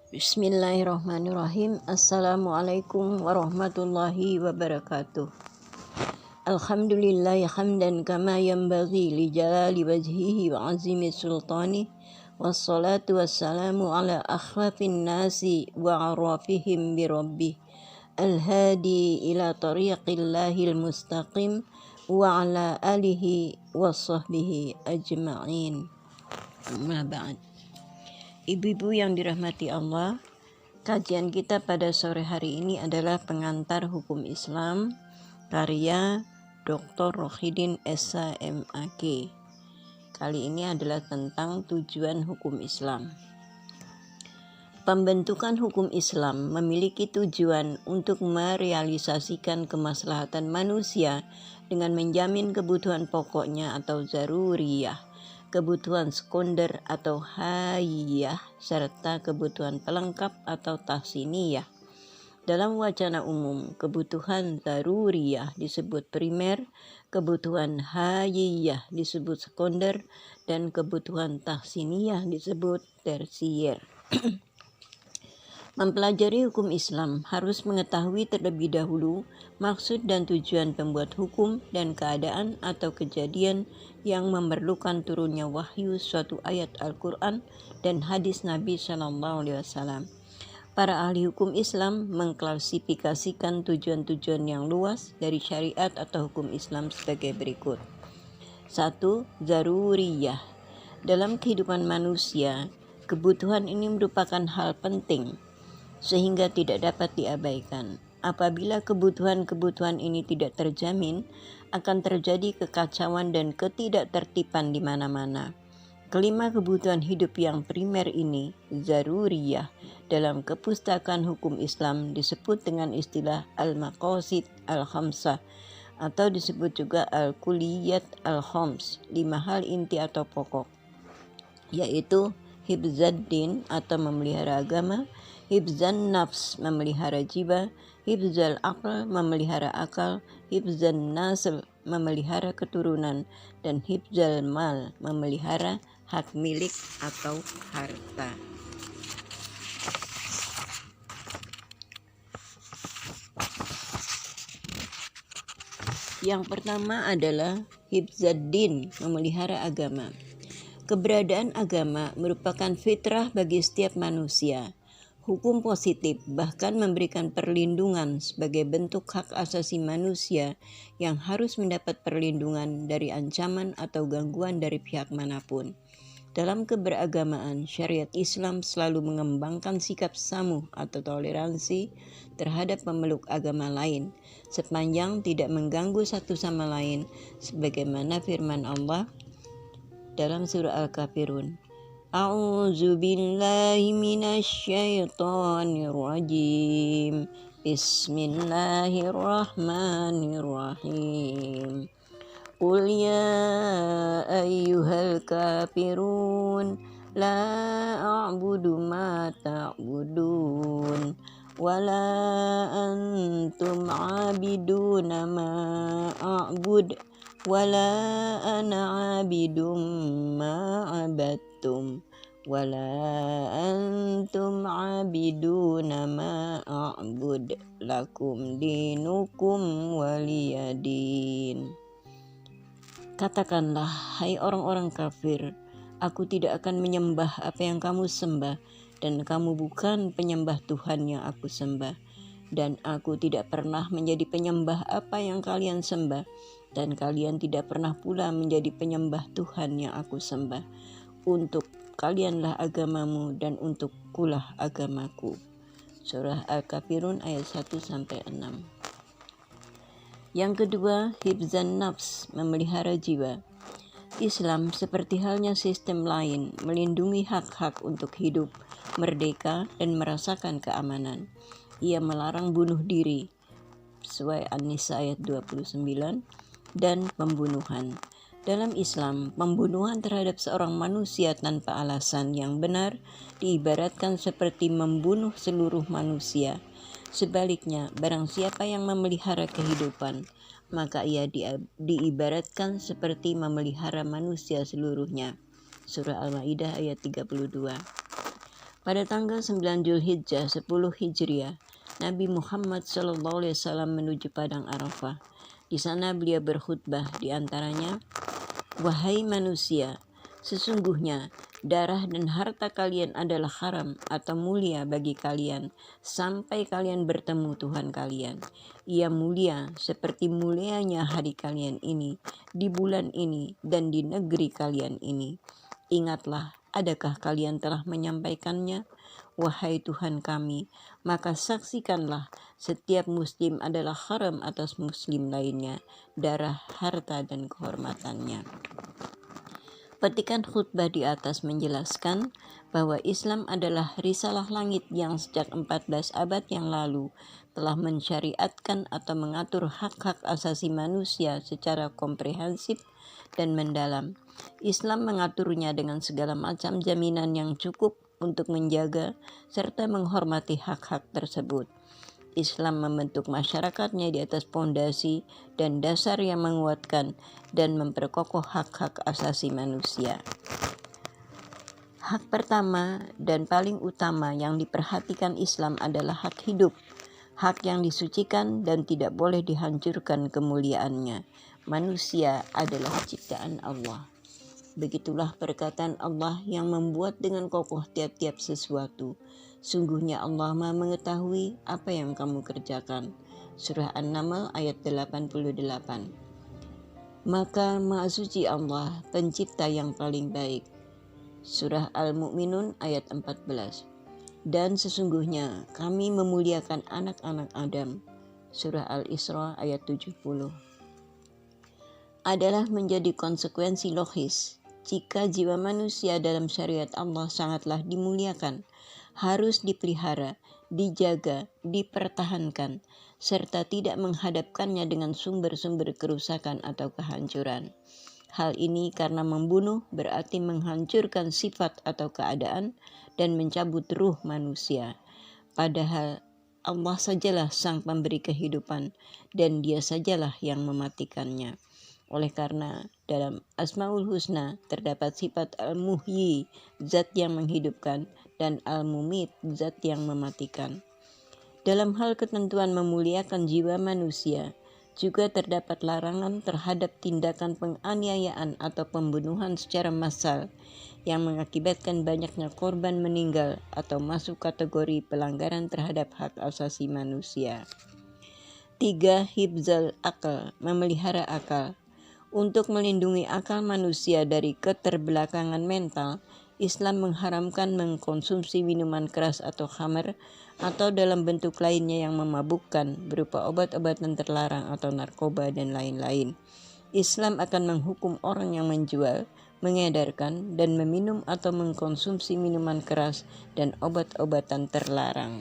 Bismillahirrahmanirrahim. Assalamualaikum warahmatullahi wabarakatuh. Alhamdulillah hamdan kama yanbaghi li jalali wajhihi wa azimi sultani. Wassalatu wassalamu ala akhlafin nasi wa arafihim bi rabbih. Al-hadi ila tariqillahil mustaqim wa ala alihi wa sahbihi ajma'in. Amma ba'd. Ibu-ibu yang dirahmati Allah, kajian kita pada sore hari ini adalah pengantar hukum Islam karya Dr. Rohidin Esa MAG. Kali ini adalah tentang tujuan hukum Islam. Pembentukan hukum Islam memiliki tujuan untuk merealisasikan kemaslahatan manusia dengan menjamin kebutuhan pokoknya atau zaruriyah, kebutuhan sekunder atau hayyah, serta kebutuhan pelengkap atau tahsiniyah. Dalam wacana umum, kebutuhan zaruriyah disebut primer, kebutuhan hayyah disebut sekunder, dan kebutuhan tahsiniyah disebut tersier. Mempelajari hukum Islam harus mengetahui terlebih dahulu maksud dan tujuan pembuat hukum dan keadaan atau kejadian yang memerlukan turunnya wahyu suatu ayat Al-Quran dan hadis Nabi SAW. Para ahli hukum Islam mengklasifikasikan tujuan-tujuan yang luas dari syariat atau hukum Islam sebagai berikut. 1. Zaruriyah. Dalam kehidupan manusia, kebutuhan ini merupakan hal penting sehingga tidak dapat diabaikan. Apabila kebutuhan-kebutuhan ini tidak terjamin, akan terjadi kekacauan dan ketidaktertiban di mana-mana. Kelima kebutuhan hidup yang primer ini, zaruriyah, dalam kepustakaan hukum Islam disebut dengan istilah al-maqasid al-khamsah atau disebut juga al-kuliyat al-khams, 5 hal inti atau pokok, yaitu hibzaddin atau memelihara agama, hibzan nafs memelihara jiwa, hibzal aql memelihara akal, hibzan nasl memelihara keturunan, dan hibzal mal memelihara hak milik atau harta. Yang pertama adalah hibzaddin, memelihara agama. Keberadaan agama merupakan fitrah bagi setiap manusia. Hukum positif bahkan memberikan perlindungan sebagai bentuk hak asasi manusia yang harus mendapat perlindungan dari ancaman atau gangguan dari pihak manapun. Dalam keberagamaan, syariat Islam selalu mengembangkan sikap samuh atau toleransi terhadap pemeluk agama lain, sepanjang tidak mengganggu satu sama lain, sebagaimana firman Allah dalam surah Al-Kafirun. A'udzu billahi minasyaitonir rajim. Bismillahirrahmanirrahim. Qul ya ayyuhal kafirun la a'budu ma ta'budun wala antum 'abiduna ma a'bud wala ana 'abidum ma 'abadtum wala antum 'abiduna ma a'bud lakum dinukum waliyadin. Katakanlah, hai orang-orang kafir, aku tidak akan menyembah apa yang kamu sembah, dan kamu bukan penyembah Tuhan yang aku sembah, dan aku tidak pernah menjadi penyembah apa yang kalian sembah, dan kalian tidak pernah pula menjadi penyembah Tuhan yang aku sembah. Untuk kalianlah agamamu dan untukkulah agamaku. Surah Al-Kafirun ayat 1-6. Yang kedua, hibzan nafs, memelihara jiwa. Islam seperti halnya sistem lain melindungi hak-hak untuk hidup, merdeka, dan merasakan keamanan. Ia melarang bunuh diri, sesuai An-Nisa ayat 29, dan pembunuhan. Dalam Islam, pembunuhan terhadap seorang manusia tanpa alasan yang benar diibaratkan seperti membunuh seluruh manusia. Sebaliknya, barang siapa yang memelihara kehidupan, maka ia diibaratkan seperti memelihara manusia seluruhnya. Surah Al-Maidah ayat 32. Pada tanggal 9 Zulhijjah 10 Hijriah, Nabi Muhammad SAW menuju Padang Arafah. Di sana beliau berkhutbah, di antaranya, "Wahai manusia, sesungguhnya darah dan harta kalian adalah haram atau mulia bagi kalian sampai kalian bertemu Tuhan kalian. Ia mulia seperti mulianya hari kalian ini, di bulan ini, dan di negeri kalian ini. Ingatlah, adakah kalian telah menyampaikannya? Wahai Tuhan kami, maka saksikanlah setiap muslim adalah haram atas muslim lainnya, darah, harta, dan kehormatannya." Petikan khutbah di atas menjelaskan bahwa Islam adalah risalah langit yang sejak 14 abad yang lalu telah mensyariatkan atau mengatur hak-hak asasi manusia secara komprehensif dan mendalam. Islam mengaturnya dengan segala macam jaminan yang cukup untuk menjaga serta menghormati hak-hak tersebut. Islam membentuk masyarakatnya di atas pondasi dan dasar yang menguatkan dan memperkokoh hak-hak asasi manusia. Hak pertama dan paling utama yang diperhatikan Islam adalah hak hidup, hak yang disucikan dan tidak boleh dihancurkan kemuliaannya. Manusia adalah ciptaan Allah. Begitulah perkataan Allah yang membuat dengan kokoh tiap-tiap sesuatu. Sungguhnya Allah Maha mengetahui apa yang kamu kerjakan. Surah An-Naml ayat 88. Maka Maha Suci Allah, pencipta yang paling baik. Surah Al-Mu'minun ayat 14. Dan sesungguhnya kami memuliakan anak-anak Adam. Surah Al-Isra ayat 70. Adalah menjadi konsekuensi logis jika jiwa manusia dalam syariat Allah sangatlah dimuliakan, harus dipelihara, dijaga, dipertahankan, serta tidak menghadapkannya dengan sumber-sumber kerusakan atau kehancuran. Hal ini karena membunuh berarti menghancurkan sifat atau keadaan dan mencabut ruh manusia. Padahal Allah sajalah sang pemberi kehidupan dan Dia sajalah yang mematikannya. Oleh karena dalam Asmaul Husna terdapat sifat Al-Muhyi, zat yang menghidupkan, dan Al-Mumit, zat yang mematikan. Dalam hal ketentuan memuliakan jiwa manusia, juga terdapat larangan terhadap tindakan penganiayaan atau pembunuhan secara massal yang mengakibatkan banyaknya korban meninggal atau masuk kategori pelanggaran terhadap hak asasi manusia. 3. Hifzal akal, memelihara akal. Untuk melindungi akal manusia dari keterbelakangan mental, Islam mengharamkan mengkonsumsi minuman keras atau khamar atau dalam bentuk lainnya yang memabukkan berupa obat-obatan terlarang atau narkoba dan lain-lain. Islam akan menghukum orang yang menjual, mengedarkan, dan meminum atau mengkonsumsi minuman keras dan obat-obatan terlarang.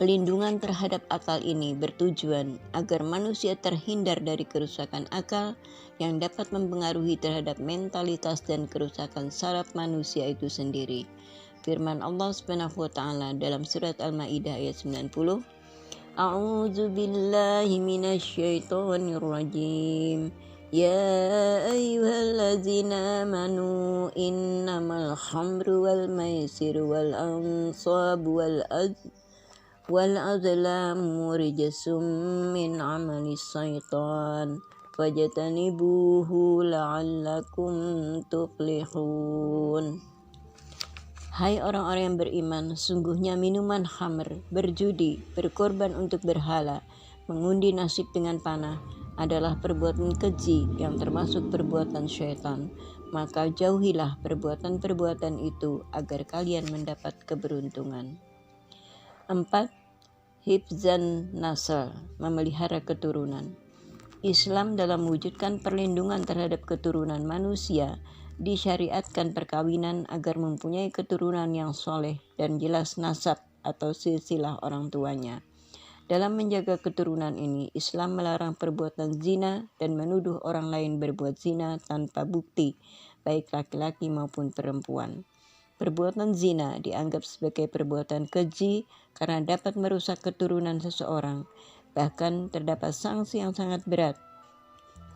Pelindungan terhadap akal ini bertujuan agar manusia terhindar dari kerusakan akal yang dapat mempengaruhi terhadap mentalitas dan kerusakan saraf manusia itu sendiri. Firman Allah Subhanahu wa taala dalam surat Al-Maidah ayat 90, A'udzu billahi minasyaitonir rajim. Ya ayyuhallazina amanu innamal khamru wal maisiru wal ansabu wal azlamu rijsum min amali syaitan fajtanibuhu la'allakum tuflihun. Hai orang-orang yang beriman, sungguhnya minuman khamr, berjudi, berkorban untuk berhala, mengundi nasib dengan panah adalah perbuatan keji yang termasuk perbuatan syaitan. Maka jauhilah perbuatan-perbuatan itu agar kalian mendapat keberuntungan. 4. Hifzan nasl, memelihara keturunan. Islam dalam mewujudkan perlindungan terhadap keturunan manusia disyariatkan perkawinan agar mempunyai keturunan yang soleh dan jelas nasab atau silsilah orang tuanya. Dalam menjaga keturunan ini, Islam melarang perbuatan zina dan menuduh orang lain berbuat zina tanpa bukti, baik laki-laki maupun perempuan. Perbuatan zina dianggap sebagai perbuatan keji karena dapat merusak keturunan seseorang. Bahkan terdapat sanksi yang sangat berat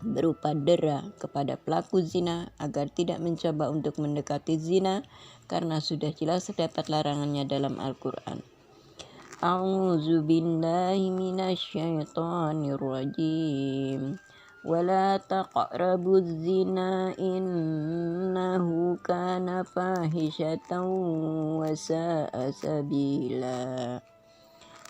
berupa dera kepada pelaku zina agar tidak mencoba untuk mendekati zina karena sudah jelas terdapat larangannya dalam Al-Quran. A'udzu billahi minasyaitonir rajim. Wala taqrabuz zina innahu kana fahisyatan wa sa'a sabila.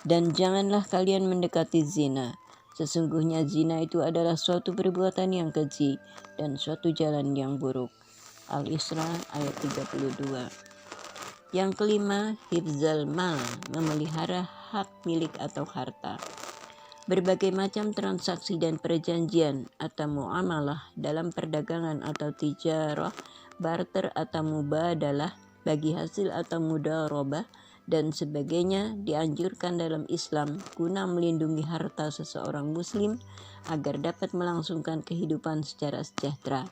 Dan janganlah kalian mendekati zina. Sesungguhnya zina itu adalah suatu perbuatan yang keji dan suatu jalan yang buruk. Al-Isra ayat 32. Yang kelima, hifzal mal, memelihara hak milik atau harta. Berbagai macam transaksi dan perjanjian atau muamalah dalam perdagangan atau tijarah, barter atau mubadalah, bagi hasil atau mudharabah dan sebagainya dianjurkan dalam Islam guna melindungi harta seseorang muslim agar dapat melangsungkan kehidupan secara sejahtera.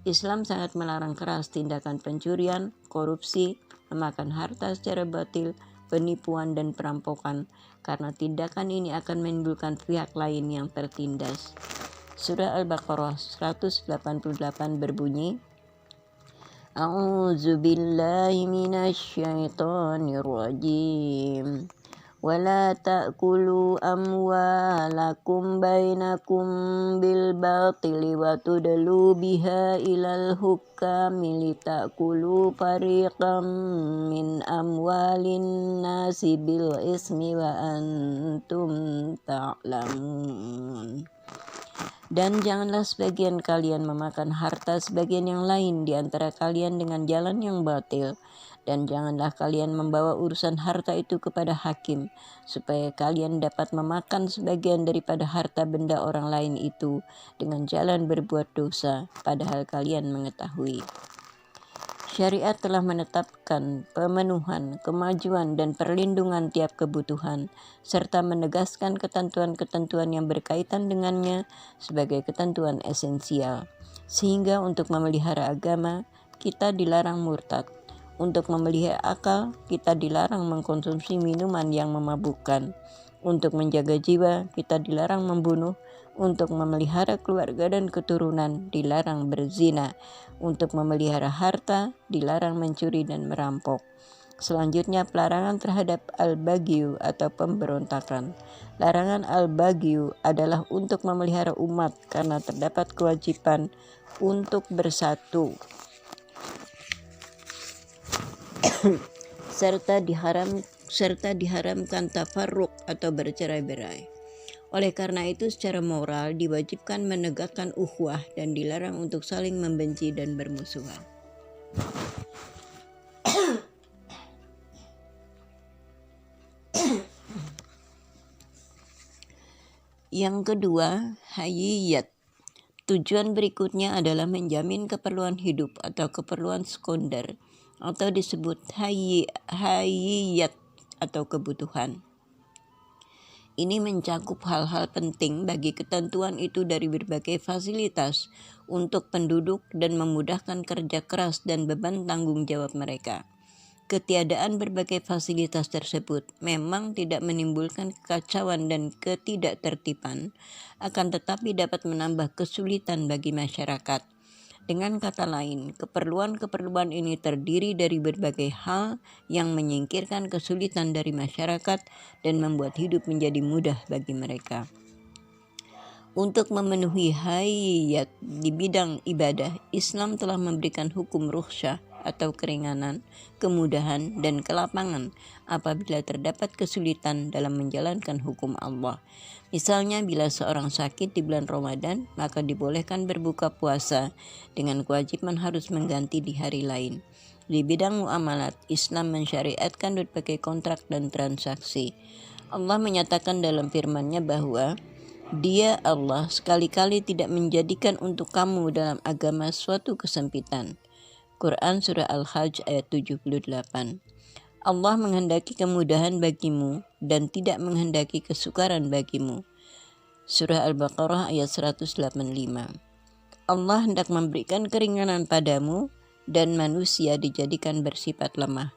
Islam sangat melarang keras tindakan pencurian, korupsi, memakan harta secara batil, penipuan dan perampokan, karena tindakan ini akan menimbulkan pihak lain yang tertindas. Surah Al-Baqarah 188 berbunyi, A'udzu billahi minasyaitonir rajim. Wala ta'kulu amwalakum bainakum bil batili wa tudlu biha ilal hukami litakulu fariqam min amwalin nasi bil ismi wa antum ta'lamun. Dan janganlah sebagian kalian memakan harta sebagian yang lain di antara kalian dengan jalan yang batil. Dan janganlah kalian membawa urusan harta itu kepada hakim, supaya kalian dapat memakan sebagian daripada harta benda orang lain itu dengan jalan berbuat dosa, padahal kalian mengetahui. Syariat telah menetapkan pemenuhan, kemajuan, dan perlindungan tiap kebutuhan, serta menegaskan ketentuan-ketentuan yang berkaitan dengannya sebagai ketentuan esensial. Sehingga untuk memelihara agama, kita dilarang murtad. Untuk memelihara akal, kita dilarang mengkonsumsi minuman yang memabukkan. Untuk menjaga jiwa, kita dilarang membunuh. Untuk memelihara keluarga dan keturunan, dilarang berzina. Untuk memelihara harta, dilarang mencuri dan merampok. Selanjutnya, pelarangan terhadap al-baghyu atau pemberontakan. Larangan al-baghyu adalah untuk memelihara umat karena terdapat kewajiban untuk bersatu serta diharamkan tafarruq atau bercerai-berai. Oleh karena itu, secara moral diwajibkan menegakkan ukhuwah dan dilarang untuk saling membenci dan bermusuhan. Yang kedua, hayyiyat. Tujuan berikutnya adalah menjamin keperluan hidup atau keperluan sekunder atau disebut hayyiyat atau kebutuhan. Ini mencakup hal-hal penting bagi ketentuan itu dari berbagai fasilitas untuk penduduk dan memudahkan kerja keras dan beban tanggung jawab mereka. Ketiadaan berbagai fasilitas tersebut memang tidak menimbulkan kekacauan dan ketidaktertiban, akan tetapi dapat menambah kesulitan bagi masyarakat. Dengan kata lain, keperluan-keperluan ini terdiri dari berbagai hal yang menyingkirkan kesulitan dari masyarakat dan membuat hidup menjadi mudah bagi mereka. Untuk memenuhi hayyiyat di bidang ibadah, Islam telah memberikan hukum rukhsah atau keringanan, kemudahan, dan kelapangan apabila terdapat kesulitan dalam menjalankan hukum Allah. Misalnya, bila seorang sakit di bulan Ramadan, maka dibolehkan berbuka puasa dengan kewajiban harus mengganti di hari lain. Di bidang muamalat, Islam mensyariatkan berbagai kontrak dan transaksi. Allah menyatakan dalam firman-Nya bahwa Dia Allah sekali-kali tidak menjadikan untuk kamu dalam agama suatu kesempitan. Quran Surah Al-Hajj ayat 78. Allah menghendaki kemudahan bagimu dan tidak menghendaki kesukaran bagimu. Surah Al-Baqarah ayat 185. Allah hendak memberikan keringanan padamu dan manusia dijadikan bersifat lemah.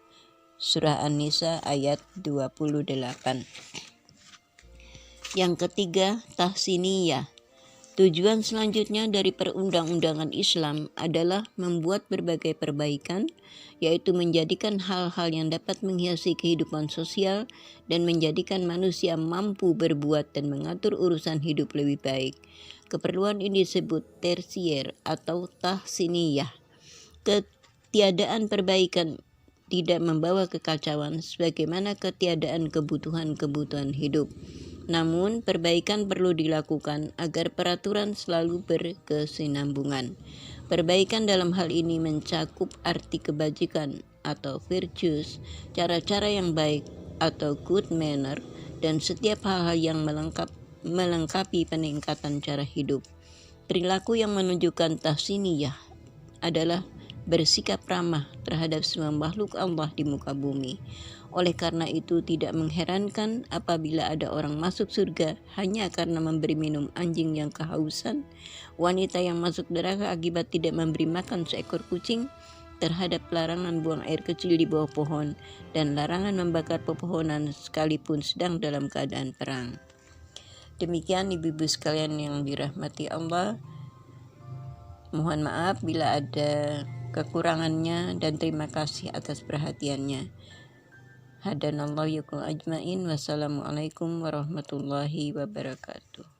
Surah An-Nisa ayat 28. Yang ketiga, tahsiniyah. Tujuan selanjutnya dari perundang-undangan Islam adalah membuat berbagai perbaikan, yaitu menjadikan hal-hal yang dapat menghiasi kehidupan sosial dan menjadikan manusia mampu berbuat dan mengatur urusan hidup lebih baik. Keperluan ini disebut tersier atau tahsiniyah. Ketiadaan perbaikan tidak membawa kekacauan sebagaimana ketiadaan kebutuhan-kebutuhan hidup. Namun, perbaikan perlu dilakukan agar peraturan selalu berkesinambungan. Perbaikan dalam hal ini mencakup arti kebajikan atau virtues, cara-cara yang baik atau good manner, dan setiap hal-hal yang melengkapi peningkatan cara hidup. Perilaku yang menunjukkan tahsiniyah adalah bersikap ramah terhadap semua makhluk Allah di muka bumi. Oleh karena itu tidak mengherankan apabila ada orang masuk surga hanya karena memberi minum anjing yang kehausan, wanita yang masuk neraka akibat tidak memberi makan seekor kucing, terhadap larangan buang air kecil di bawah pohon, dan larangan membakar pepohonan sekalipun sedang dalam keadaan perang. Demikian ibu-ibu sekalian yang dirahmati Allah. Mohon maaf bila ada kekurangannya dan terima kasih atas perhatiannya. Hadanallahu yakum ajmain. Wassalamualaikum warahmatullahi wabarakatuh.